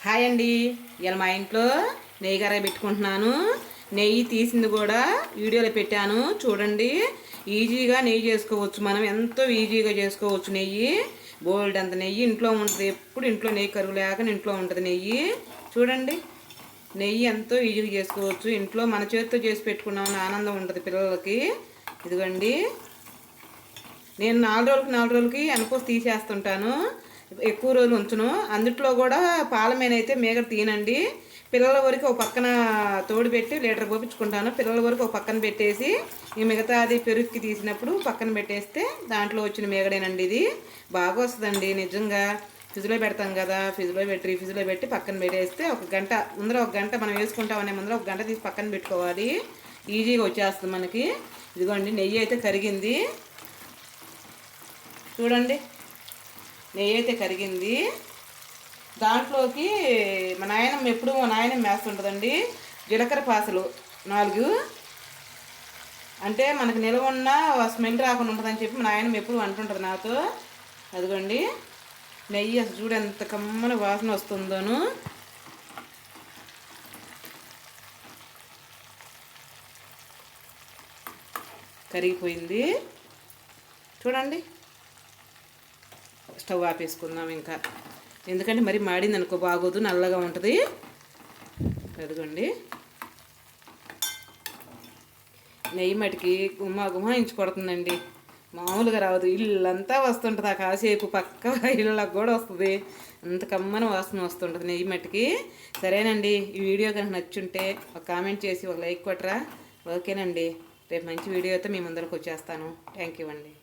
Hi అండి. ఇలా మా ఇంట్లో నెయ్యి గర పెట్టుకుంటున్నాను. నెయ్యి తీసింది కూడా వీడియోలో పెట్టాను చూడండి. ఈజీగా నెయ్యి చేసుకోవచ్చు, మనం ఎంతో ఈజీగా చేసుకోవచ్చు. నెయ్యి బోల్డ్ అంత నెయ్యి ఇంట్లో ఉంటుంది. ఎప్పుడు ఇంట్లో నెయ్యి కరువు లేకుండా ఇంట్లో ఉంటుంది నెయ్యి. చూడండి, నెయ్యి ఎంతో ఈజీగా చేసుకోవచ్చు. ఇంట్లో మన చేతితో చేసి పెట్టుకున్నామని ఆనందం ఉంటుంది పిల్లలకి. ఇదిగోండి, నేను 4 రోజులకి అనుకోసి తీసేస్తుంటాను, ఎక్కువ రోజులు ఉంచును. అందుట్లో కూడా పాల మీద అయితే మేగడ తీయనండి. పిల్లల వరకు ఒక పక్కన తోడు పెట్టి లీటర్ పోపించుకుంటాను. పిల్లల వరకు ఒక పక్కన పెట్టేసి ఈ మిగతా అది పెరుగుకి తీసినప్పుడు పక్కన పెట్టేస్తే దాంట్లో వచ్చిన మేగడేనండి. ఇది బాగా వస్తుందండి నిజంగా. ఫ్రిడ్జ్లో పెడతాం కదా, ఫ్రిడ్జ్లో పెట్టి పక్కన పెట్టేస్తే ఒక గంట ముందర, ఒక గంట మనం వేసుకుంటామనే ముందర ఒక గంట తీసి పక్కన పెట్టుకోవాలి. ఈజీగా వచ్చేస్తుంది మనకి. ఇదిగోండి, నెయ్యి అయితే కరిగింది చూడండి. నెయ్యి అయితే కరిగింది. దాంట్లోకి మా నాయనమ్మ వేస్తుంటుందండి జీలకర్ర పాసలు 4. అంటే మనకు నిల్వ ఉన్న స్మెల్ రాకుండా ఉంటుందని చెప్పి మా నాయనమ్మ ఎప్పుడు అంటుంటుంది నాతో. అదిగోండి, నెయ్యి అసలు చూడు ఎంత కమ్మని వాసన వస్తుందోను. కరిగిపోయింది చూడండి. స్టవ్ ఆపేసుకుందాం ఇంకా, ఎందుకంటే మరి మాడింది అనుకో బాగోదు, నల్లగా ఉంటుంది. అదిగోండి, నెయ్యి మటుకి గుమాయించి కొడుతుందండి, మామూలుగా రావద్దు. ఇల్లంతా వస్తుంటుంది, ఆ కాసేపు పక్క ఇళ్ళకి కూడా వస్తుంది. అంత కమ్మని వాసన వస్తుంటుంది నెయ్యి మట్టికి. సరేనండి, ఈ వీడియో కనుక నచ్చుంటే ఒక కామెంట్ చేసి ఒక లైక్ కొట్టరా. ఓకేనండి, రేపు మంచి వీడియోతో మీ ముందరకు వచ్చేస్తాను. థ్యాంక్ యూ అండి.